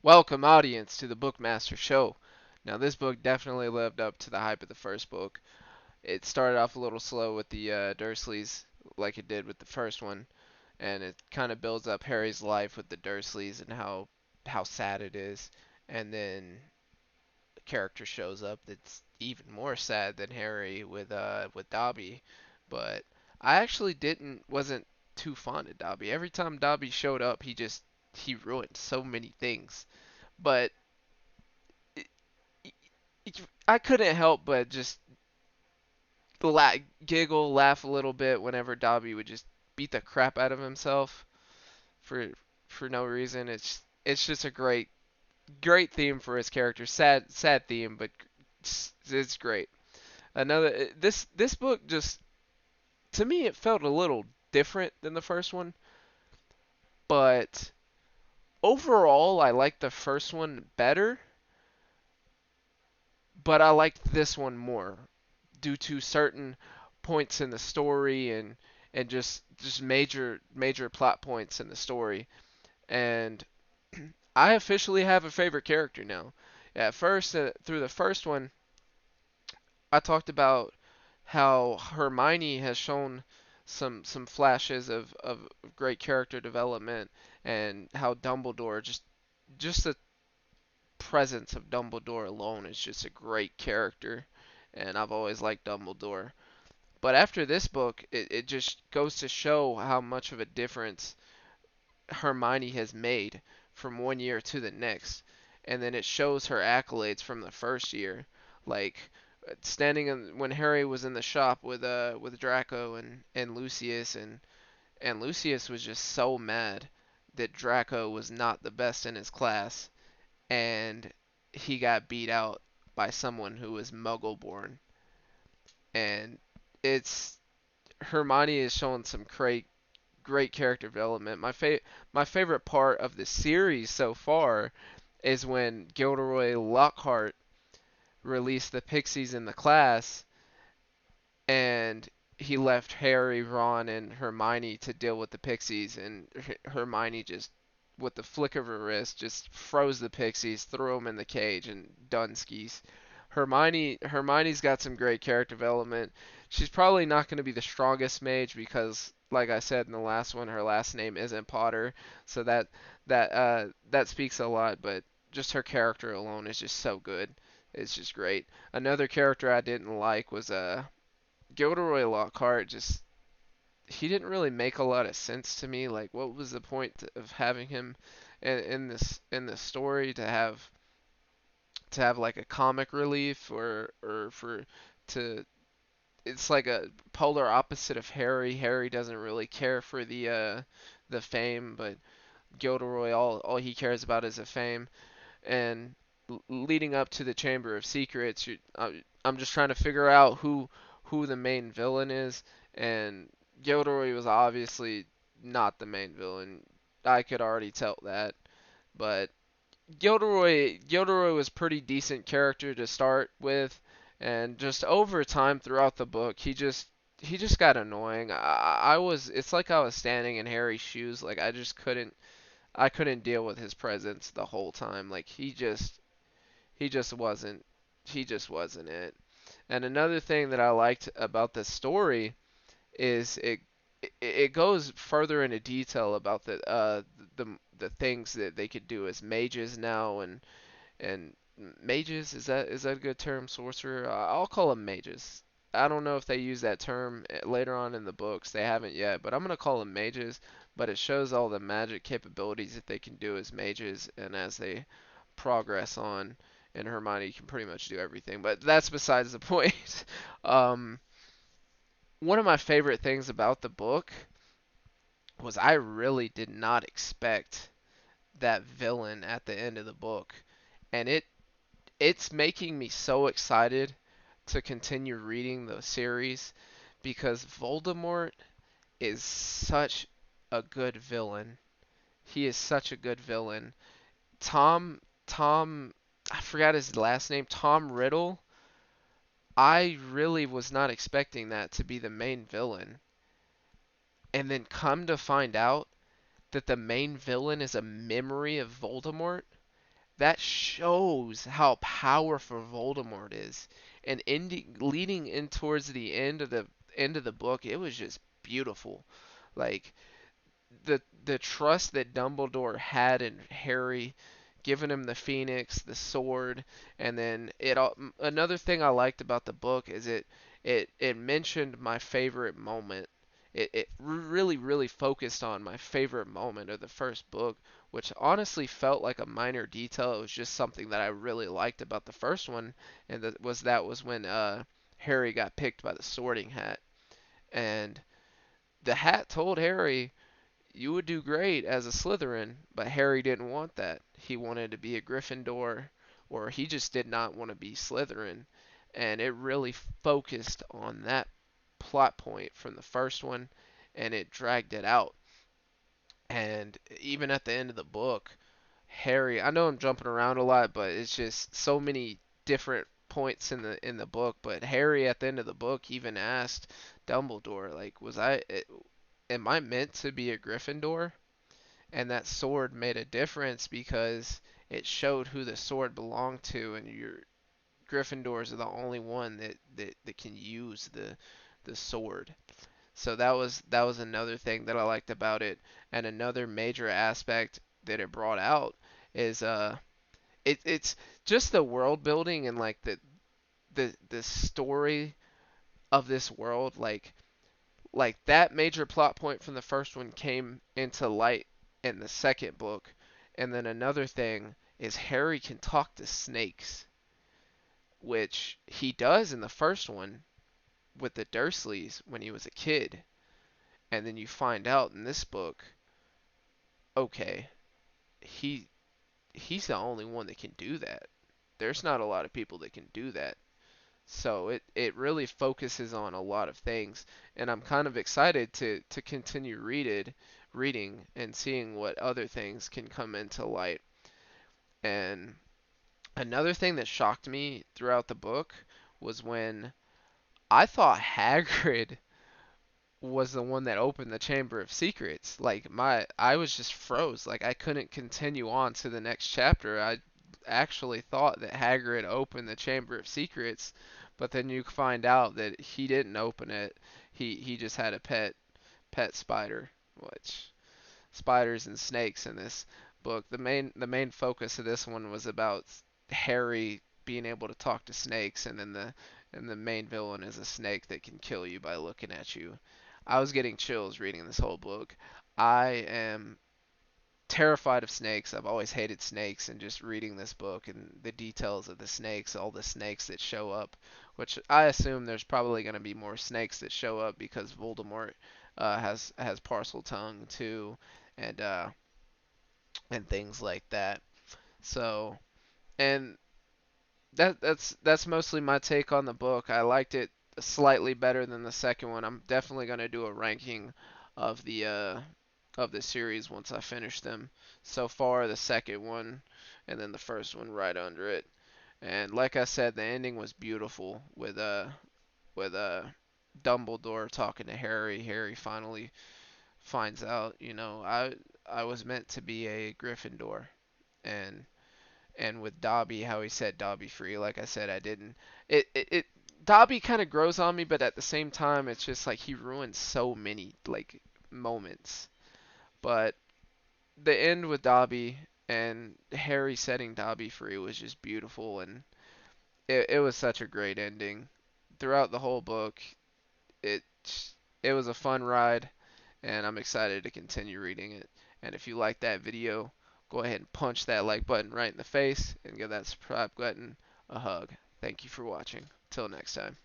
Welcome, audience, to the Bookmaster Show. Now, this book definitely lived up to the hype of the first book. It started off a little slow with the Dursleys, like it did with the first one, and it kind of builds up Harry's life with the Dursleys and how sad it is. And then a character shows up that's even more sad than Harry with Dobby. But I actually didn't wasn't too fond of Dobby. Every time Dobby showed up, he ruined so many things. But I couldn't help but just giggle, laugh a little bit whenever Dobby would just beat the crap out of himself for for no reason. It's just a great theme for his character. Sad theme, but it's great. This book just to me it felt a little different than the first one, but overall I liked the first one better, but I liked this one more due to certain points in the story and just major plot points in the story. And I officially have a favorite character now. At first, through the first one, I talked about how Hermione has shown some flashes of great character development, and how Dumbledore just the presence of Dumbledore alone is just a great character, and I've always liked Dumbledore. But after this book, it just goes to show how much of a difference Hermione has made from one year to the next. And then it shows her accolades from the first year, like when Harry was in the shop with Draco and Lucius, and Lucius was just so mad that Draco was not the best in his class, and he got beat out by someone who was Muggle born. And it's Hermione is showing some great character development. My favorite part of the series so far is when Gilderoy Lockhart released the Pixies in the class, and he left Harry, Ron, and Hermione to deal with the Pixies, and Hermione just with the flick of her wrist just froze the Pixies, threw them in the cage, and done skis. Hermione's got some great character development. She's probably not going to be the strongest mage because, like I said in the last one, her last name isn't Potter, so that speaks a lot. But just her character alone is just so good. It's just great. Another character I didn't like was Gilderoy Lockhart. Just he didn't really make a lot of sense to me. Like, what was the point of having him in this story to have like a comic relief or for to it's like a polar opposite of Harry. Harry doesn't really care for the fame, but Gilderoy all he cares about is the fame. And leading up to the Chamber of Secrets, I'm just trying to figure out who the main villain is, and Gilderoy was obviously not the main villain. I could already tell that, but Gilderoy was pretty decent character to start with, and just over time throughout the book, he just got annoying. I was it's like I was standing in Harry's shoes. Like I couldn't deal with his presence the whole time. Like he just wasn't he just wasn't it. And another thing that I liked about the story is it goes further into detail about the things that they could do as mages now, and mages, is that a good term? Sorcerer? I'll call them mages. I don't know if they use that term later on in the books. They haven't yet, but I'm gonna call them mages. But it shows all the magic capabilities that they can do as mages, and as they progress on, and Hermione can pretty much do everything. But that's besides the point. um, One of my favorite things about the book was I really did not expect that villain at the end of the book, and it's making me so excited to continue reading the series because Voldemort is such a good villain. He is such a good villain. Tom I forgot his last name, Tom Riddle. I really was not expecting that to be the main villain. And then come to find out that the main villain is a memory of Voldemort. that shows how powerful Voldemort is. And leading in towards the end of the book, it was just beautiful. Like the trust that Dumbledore had in Harry, giving him the Phoenix, the sword, and then it all. Another thing I liked about the book is it mentioned my favorite moment. It really focused on my favorite moment of the first book, which honestly felt like a minor detail. It was just something that I really liked about the first one, and that was when Harry got picked by the Sorting Hat, and the hat told Harry, you would do great as a Slytherin, but Harry didn't want that. He wanted to be a Gryffindor, or he just did not want to be Slytherin. And it really focused on that plot point from the first one, and it dragged it out. And even at the end of the book, Harry, I know I'm jumping around a lot, but it's just so many different points in the book, but Harry at the end of the book even asked Dumbledore, like, am I meant to be a Gryffindor? And that sword made a difference because it showed who the sword belonged to, and your Gryffindors are the only one that can use the sword. So that was another thing that I liked about it, and another major aspect that it brought out is it's just the world building and like the story of this world, like that major plot point from the first one came into light in the second book. And then another thing is Harry can talk to snakes, which he does in the first one with the Dursleys when he was a kid. And then you find out in this book, okay, he he's the only one that can do that. There's not a lot of people that can do that. So it really focuses on a lot of things, and I'm kind of excited to continue reading and seeing what other things can come into light. And another thing that shocked me throughout the book was when I thought Hagrid was the one that opened the Chamber of Secrets. Like I was just froze. Like I couldn't continue on to the next chapter. I actually thought that Hagrid opened the Chamber of Secrets, but then you find out that he didn't open it. He just had a pet spider, which spiders and snakes in this book. The main focus of this one was about Harry being able to talk to snakes, and the main villain is a snake that can kill you by looking at you. I was getting chills reading this whole book. I am terrified of snakes. I've always hated snakes, and just reading this book and the details of the snakes, all the snakes that show up, which I assume there's probably going to be more snakes that show up because Voldemort has parcel tongue too, and and things like that. So, and that's mostly my take on the book. I liked it slightly better than the second one. I'm definitely gonna do a ranking of the series once I finish them. So far, the second one, and then the first one right under it. And like I said, the ending was beautiful with Dumbledore talking to Harry. Harry finally finds out, I was meant to be a Gryffindor, and with Dobby, how he set Dobby free. Like I said, I didn't. It Dobby kind of grows on me, but at the same time, it's just like he ruins so many like moments. But the end with Dobby and Harry setting Dobby free was just beautiful, and it was such a great ending. Throughout the whole book, it it was a fun ride, and I'm excited to continue reading it. And if you like that video, go ahead and punch that like button right in the face and give that subscribe button a hug. Thank you for watching. Till next time.